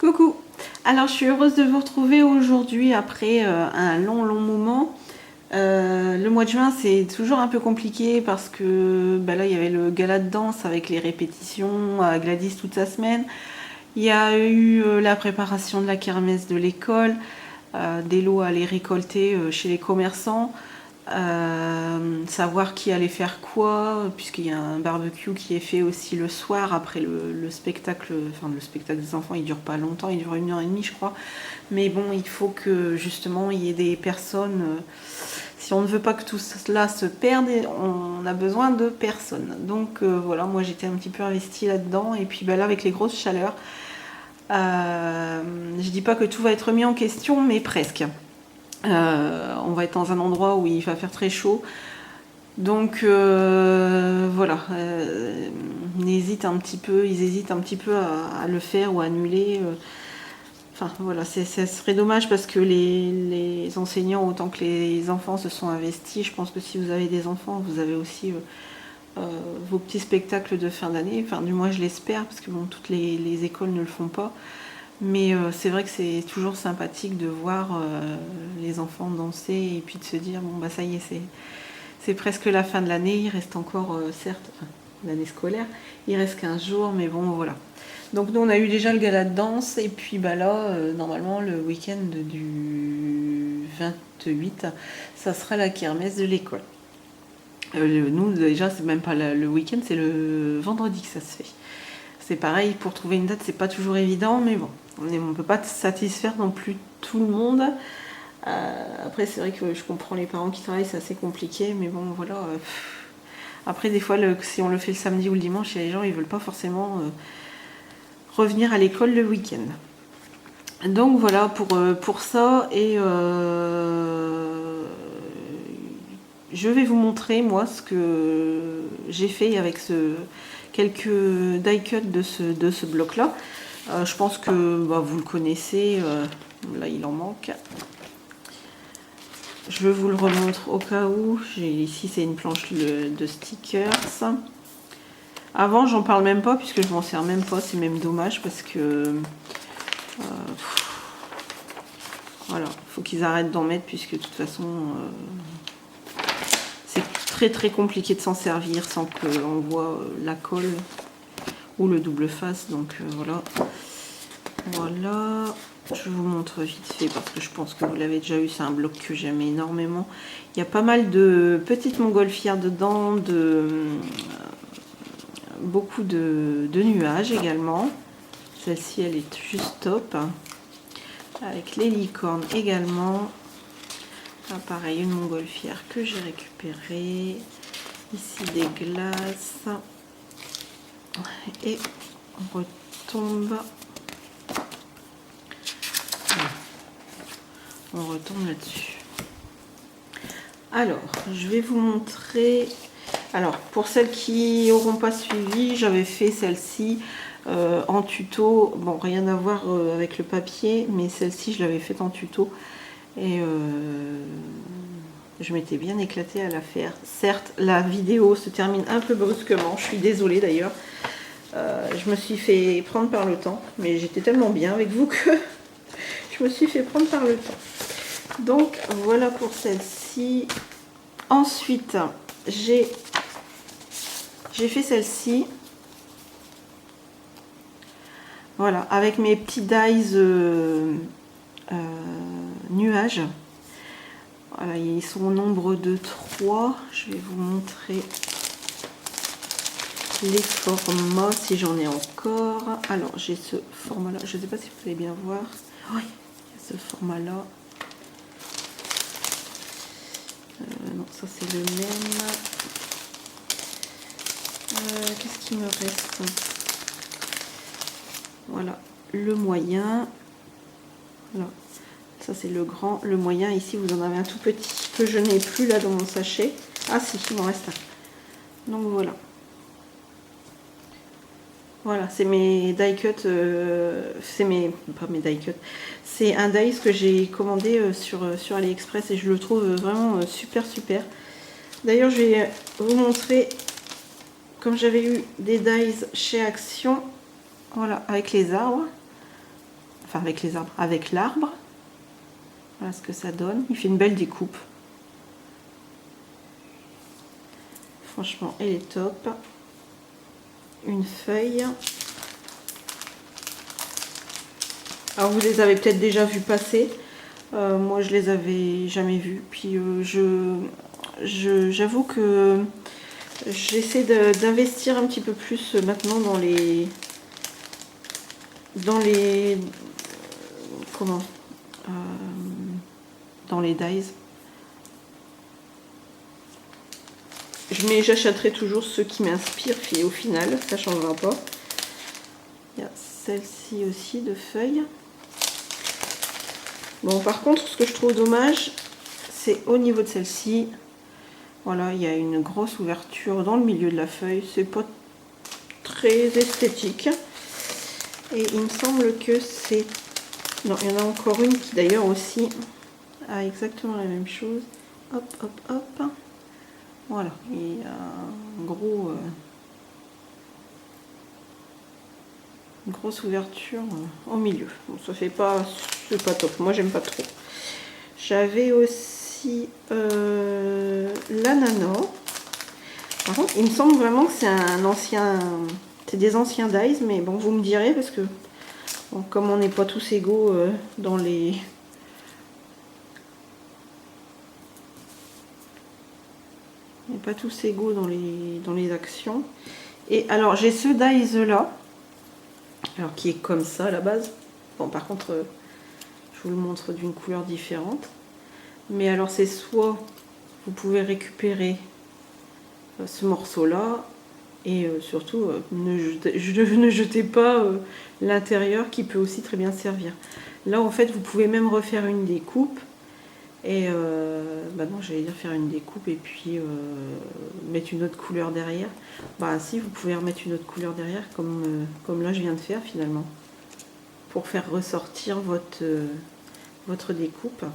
Coucou. Alors je suis heureuse de vous retrouver aujourd'hui après un long moment. Le mois de juin c'est toujours un peu compliqué parce que là il y avait le gala de danse avec les répétitions à Gladys toute sa semaine. Il y a eu la préparation de la kermesse de l'école, des lots à aller récolter chez les commerçants. Savoir qui allait faire quoi, puisqu'il y a un barbecue qui est fait aussi le soir après le spectacle. Enfin, le spectacle des enfants il dure pas longtemps, il dure 1 h 30 je crois, mais bon, il faut que justement il y ait des personnes, si on ne veut pas que tout cela se perde, on a besoin de personnes. Donc voilà, moi j'étais un petit peu investie là dedans, et puis là avec les grosses chaleurs, je dis pas que tout va être remis en question, mais presque. On va être dans un endroit où il va faire très chaud. Donc voilà, ils hésitent un petit peu à le faire ou à annuler. Enfin voilà, ça serait dommage parce que les enseignants autant que les enfants se sont investis. Je pense que si vous avez des enfants, vous avez aussi vos petits spectacles de fin d'année. Enfin du moins je l'espère, parce que bon, toutes les écoles ne le font pas. Mais c'est vrai que c'est toujours sympathique de voir les enfants danser et puis de se dire bon ça y est, c'est presque la fin de l'année. Il reste encore, certes, l'année scolaire, il reste 15 jours, mais bon voilà. Donc nous on a eu déjà le gala de danse, et puis là normalement le week-end du 28 ça sera la kermesse de l'école. Nous déjà c'est même pas le week-end, c'est le vendredi que ça se fait. C'est pareil, pour trouver une date c'est pas toujours évident, mais bon, on ne peut pas satisfaire non plus tout le monde. Après c'est vrai que je comprends les parents qui travaillent, c'est assez compliqué, mais bon voilà. Après des fois si on le fait le samedi ou le dimanche, les gens ils veulent pas forcément revenir à l'école le week-end. Donc voilà pour ça, et je vais vous montrer moi ce que j'ai fait avec quelques die cuts de ce bloc là. Je pense que vous le connaissez, là il en manque. Je vous le remontre au cas où. Ici c'est une planche de stickers. Avant j'en parle même pas puisque je m'en sers même pas, c'est même dommage parce que voilà, faut qu'ils arrêtent d'en mettre puisque de toute façon c'est très compliqué de s'en servir sans qu'on voit la colle ou le double face. Donc voilà. Je vous montre vite fait parce que je pense que vous l'avez déjà eu. C'est un bloc que j'aime énormément. Il y a pas mal de petites montgolfières dedans, beaucoup de nuages également. Celle-ci elle est juste top, avec les licornes également. Pareil, une montgolfière que j'ai récupérée. Ici des glaces, et on retombe. On retombe là-dessus. Alors, je vais vous montrer. Alors, pour celles qui n'auront pas suivi, j'avais fait celle-ci en tuto. Bon, rien à voir avec le papier, mais celle-ci, je l'avais faite en tuto. Et je m'étais bien éclatée à la faire. Certes, la vidéo se termine un peu brusquement. Je suis désolée d'ailleurs. Je me suis fait prendre par le temps, mais j'étais tellement bien avec vous que je me suis fait prendre par le temps. Donc voilà pour celle-ci. Ensuite j'ai fait celle-ci, voilà, avec mes petits dies nuages. Voilà, ils sont au nombre de 3. Je vais vous montrer les formats si j'en ai encore. Alors j'ai ce format là, je ne sais pas si vous allez bien voir. Oui, ce format là. Non, ça c'est le même. Qu'est-ce qui me reste? Voilà, le moyen. Voilà. Ça c'est le grand. Le moyen, ici vous en avez un tout petit que je n'ai plus là dans mon sachet. Ah si, il m'en reste un. Donc voilà. Voilà, c'est mes die cuts. Pas mes die cuts. C'est un dies que j'ai commandé sur AliExpress et je le trouve vraiment super. D'ailleurs, je vais vous montrer, comme j'avais eu des dies chez Action, voilà, avec les arbres. enfin avec les arbres, avec l'arbre. Voilà ce que ça donne. Il fait une belle découpe. Franchement, elle est top. Une feuille. Alors vous les avez peut-être déjà vus passer. Moi je les avais jamais vus. Puis j'avoue que j'essaie d'investir un petit peu plus maintenant dans les comment dans les dies. Mais j'achèterai toujours ceux qui m'inspirent et au final ça changera pas. Il y a celle-ci aussi de feuilles. Bon, par contre, ce que je trouve dommage, c'est au niveau de celle-ci. Voilà, il y a une grosse ouverture dans le milieu de la feuille. C'est pas très esthétique. Et il me semble que c'est... Non, il y en a encore une qui d'ailleurs aussi a exactement la même chose. Hop, hop, hop. Voilà, il y a un gros... une grosse ouverture au milieu. Bon, ça fait pas... c'est pas top. Moi, j'aime pas trop. J'avais aussi l'ananas. Par contre, il me semble vraiment que c'est un ancien... c'est des anciens dies, mais bon, vous me direz, parce que bon, comme on n'est pas tous égaux dans les... on n'est pas tous égaux dans les actions. Et alors, j'ai ce dies là, alors qui est comme ça à la base. Bon, par contre, je vous le montre d'une couleur différente. Mais alors, c'est soit vous pouvez récupérer ce morceau là, et surtout ne jetez pas l'intérieur qui peut aussi très bien servir. Là en fait vous pouvez même refaire une découpe et bah non, j'allais dire faire une découpe et puis mettre une autre couleur derrière. Bah si, vous pouvez remettre une autre couleur derrière comme là je viens de faire finalement, pour faire ressortir votre découpe.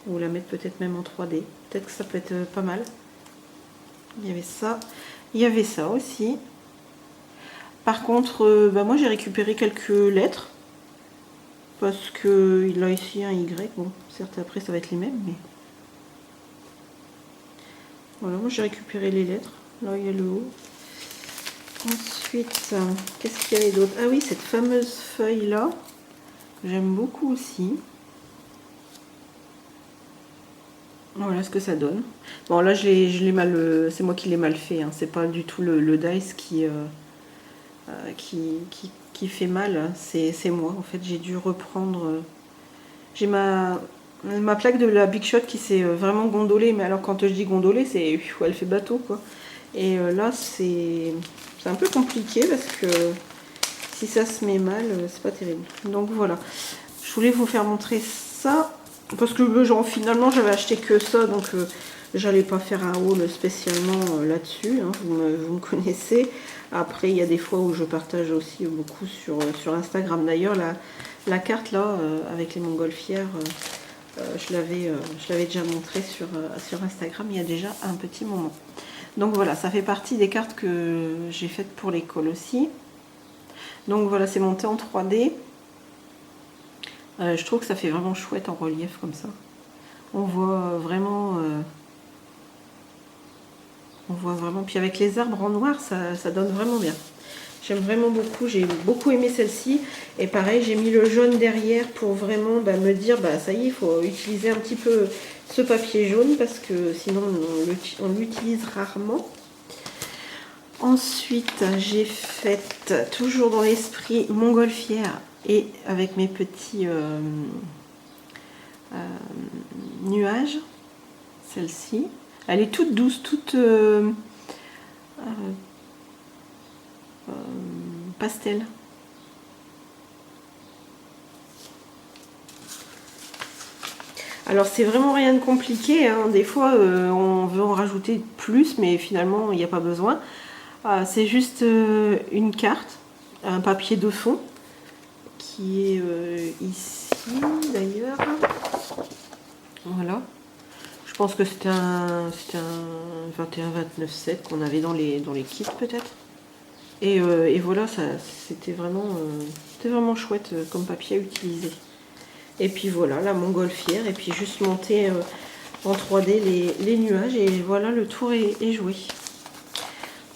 Ou la mettre peut-être même en 3D, peut-être que ça peut être pas mal. Il y avait ça aussi. Par contre, bah moi j'ai récupéré quelques lettres. Parce que il a ici un Y. Bon, certes après ça va être les mêmes, mais... voilà, moi j'ai récupéré les lettres. Là il y a le haut. Ensuite, qu'est-ce qu'il y avait d'autre? Ah oui, cette fameuse feuille là. J'aime beaucoup aussi. Voilà ce que ça donne. Bon là je l'ai mal, c'est moi qui l'ai mal fait, hein. C'est pas du tout le dice qui fait mal, c'est moi. En fait j'ai dû reprendre, j'ai ma plaque de la Big Shot qui s'est vraiment gondolée, mais alors quand je dis gondolée, c'est elle fait bateau quoi. Et là c'est un peu compliqué parce que si ça se met mal, c'est pas terrible. Donc voilà, je voulais vous faire montrer ça. Parce que genre, finalement j'avais acheté que ça, donc j'allais pas faire un haul spécialement là-dessus, hein, vous me connaissez. Après il y a des fois où je partage aussi beaucoup sur Instagram. D'ailleurs la carte là avec les montgolfières, je l'avais déjà montré sur Instagram il y a déjà un petit moment. Donc voilà, ça fait partie des cartes que j'ai faites pour l'école aussi. Donc voilà, c'est monté en 3D. Je trouve que ça fait vraiment chouette en relief comme ça. On voit vraiment... Puis avec les arbres en noir, ça donne vraiment bien. J'aime vraiment beaucoup. J'ai beaucoup aimé celle-ci. Et pareil, j'ai mis le jaune derrière pour vraiment me dire, ça y est, il faut utiliser un petit peu ce papier jaune parce que sinon on l'utilise rarement. Ensuite, j'ai fait, toujours dans l'esprit, montgolfière. Et avec mes petits nuages, celle-ci, elle est toute douce, toute pastel. Alors c'est vraiment rien de compliqué, hein. Des fois on veut en rajouter plus, mais finalement il n'y a pas besoin. C'est juste une carte, un papier de fond, qui est ici d'ailleurs. Voilà. Je pense que c'était un 21-29-7 qu'on avait dans les kits peut-être. Et voilà, c'était vraiment chouette comme papier à utiliser. Et puis voilà, la montgolfière. Et puis juste monter en 3D les nuages. Et voilà, le tour est joué.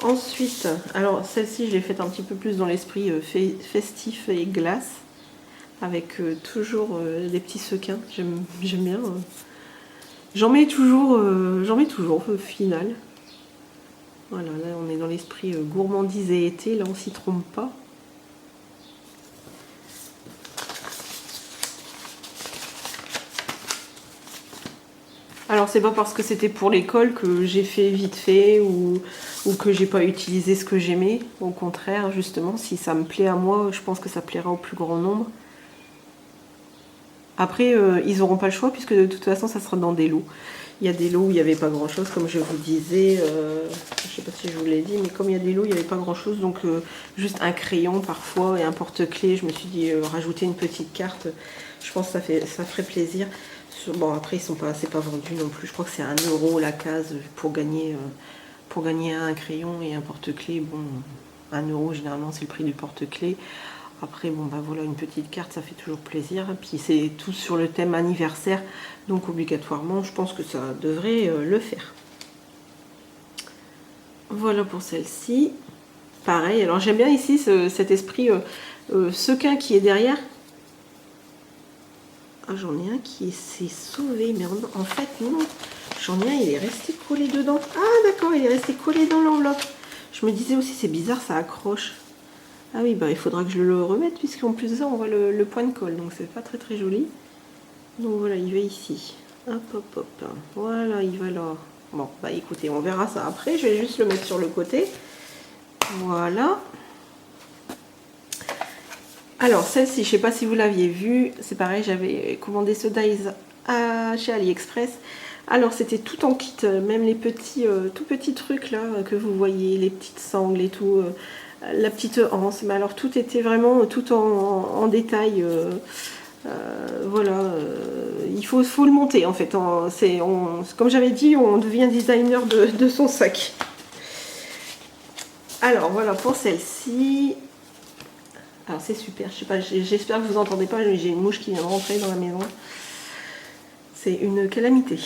Ensuite, alors celle-ci, je l'ai faite un petit peu plus dans l'esprit festif et glace. Avec toujours des petits sequins. J'aime bien. J'en mets toujours au final. Voilà, là on est dans l'esprit gourmandise et été, là on s'y trompe pas. Alors c'est pas parce que c'était pour l'école que j'ai fait vite fait ou que j'ai pas utilisé ce que j'aimais. Au contraire, justement, si ça me plaît à moi, je pense que ça plaira au plus grand nombre. Après, ils n'auront pas le choix puisque de toute façon ça sera dans des lots. Il y a des lots où il n'y avait pas grand chose, comme je vous disais. Je ne sais pas si je vous l'ai dit, mais comme il y a des lots, il n'y avait pas grand chose. Donc juste un crayon parfois et un porte-clés. Je me suis dit rajouter une petite carte. Je pense que ça ferait plaisir. Bon, après, c'est pas vendu non plus. Je crois que c'est 1 € la case pour gagner un crayon et un porte-clés. Bon, 1 € généralement c'est le prix du porte-clés. Après, bon, bah voilà, une petite carte, ça fait toujours plaisir. Puis c'est tout sur le thème anniversaire, donc obligatoirement, je pense que ça devrait le faire. Voilà pour celle-ci. Pareil, alors j'aime bien ici cet esprit sequin qui est derrière. Ah, j'en ai un qui s'est sauvé, mais en fait, non. J'en ai un, il est resté collé dedans. Ah, d'accord, il est resté collé dans l'enveloppe. Je me disais aussi, c'est bizarre, ça accroche. Ah oui, bah, il faudra que je le remette, puisqu'en plus de ça, on voit le point de colle. Donc, c'est pas très très joli. Donc, voilà, il va ici. Hop, hop, hop. Voilà, il va là. Bon, bah écoutez, on verra ça après. Je vais juste le mettre sur le côté. Voilà. Alors, celle-ci, je sais pas si vous l'aviez vue. C'est pareil, j'avais commandé ce dies chez AliExpress. Alors, c'était tout en kit, même les petits, tout petits trucs là que vous voyez, les petites sangles et tout. La petite anse, mais alors tout était vraiment tout en détail. Voilà, il faut le monter en fait. Comme j'avais dit, on devient designer de son sac. Alors voilà pour celle-ci. Alors c'est super, je sais pas, j'espère que vous entendez pas, j'ai une mouche qui vient de rentrer dans la maison. C'est une calamité.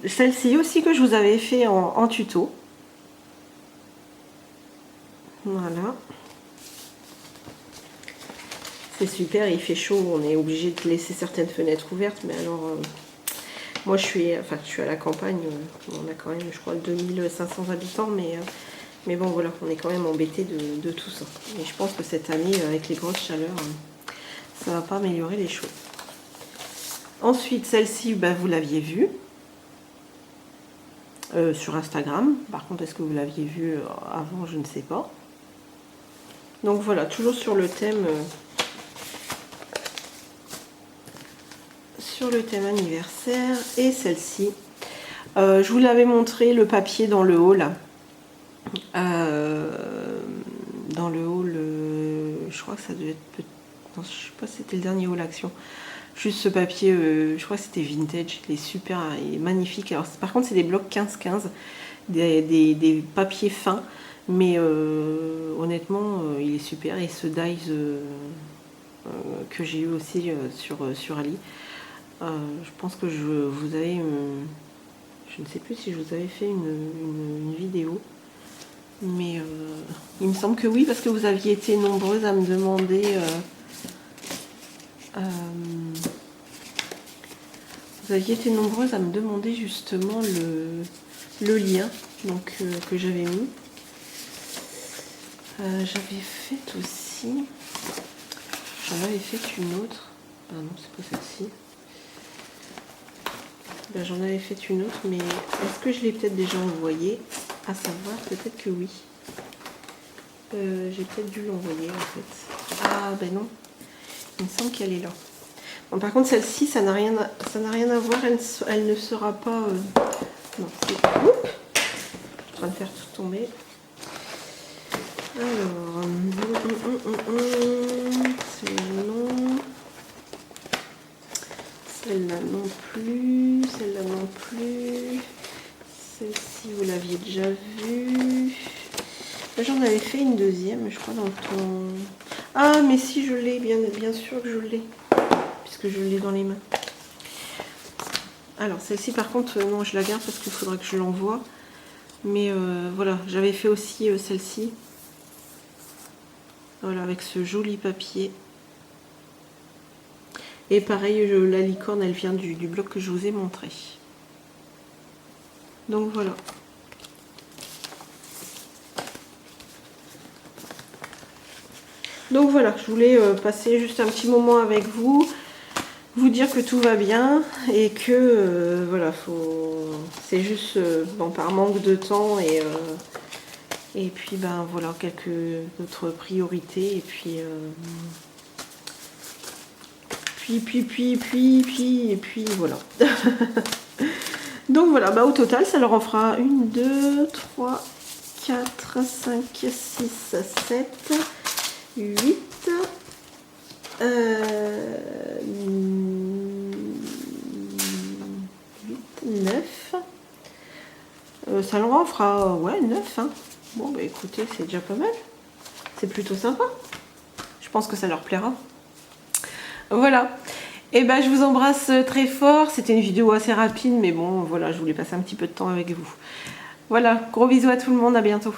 Celle-ci aussi que je vous avais fait en tuto. Voilà. C'est super, il fait chaud, on est obligé de laisser certaines fenêtres ouvertes, mais alors moi je suis à la campagne, on a quand même je crois 2500 habitants, mais bon voilà, on est quand même embêté de tout ça. Et je pense que cette année, avec les grosses chaleurs, ça va pas améliorer les choses. Ensuite, celle-ci, bah, vous l'aviez vue sur Instagram. Par contre, est-ce que vous l'aviez vue avant? Je ne sais pas. Donc voilà, toujours sur le thème anniversaire. Et celle-ci, je vous l'avais montré, le papier dans le haut là. Dans le hall, je crois que ça devait être, non, je sais pas si c'était le dernier hall action. Juste ce papier, je crois que c'était vintage, il est super, il est magnifique. Alors par contre c'est des blocs 15-15, des papiers fins, mais honnêtement il est super. Et ce dies que j'ai eu aussi sur Ali, je pense que vous avez, je ne sais plus si je vous avais fait une vidéo. Mais il me semble que oui, parce que vous aviez été nombreuses à me demander justement le lien donc, que j'avais mis. J'avais fait aussi, j'en avais fait une autre. Ah non, c'est pas celle-ci. Ben, j'en avais fait une autre, mais est-ce que je l'ai peut-être déjà envoyée? À savoir, peut-être que oui. J'ai peut-être dû l'envoyer en fait. Ah ben non, il me semble qu'elle est là. Bon, par contre celle-ci, ça n'a rien à voir, elle ne sera pas... Non, c'est... Oups, je suis en train de faire tout tomber. Alors... Celle-là non. Celle-là non plus. Celle-là non plus. Celle-ci, vous l'aviez déjà vue. Là, j'en avais fait une deuxième, je crois, dans ton... Ah, mais si, je l'ai, bien sûr que je l'ai. Puisque je l'ai dans les mains. Alors, celle-ci, par contre, non, je la garde parce qu'il faudra que je l'envoie. Mais voilà, j'avais fait aussi celle-ci. Voilà, avec ce joli papier. Et pareil, la licorne, elle vient du bloc que je vous ai montré. Donc voilà. Donc voilà, je voulais passer juste un petit moment avec vous, vous dire que tout va bien et que voilà, c'est juste bon, par manque de temps et puis ben voilà, quelques autres priorités et puis et puis voilà. Donc voilà, bah au total ça leur en fera 1, 2, 3, 4, 5, 6, 7, 8, 9. Ça leur en fera ouais 9 hein. Bon bah écoutez, c'est déjà pas mal. C'est plutôt sympa. Je pense que ça leur plaira. Voilà. Et ben je vous embrasse très fort. C'était une vidéo assez rapide, mais bon voilà, je voulais passer un petit peu de temps avec vous. Voilà, gros bisous à tout le monde, à bientôt.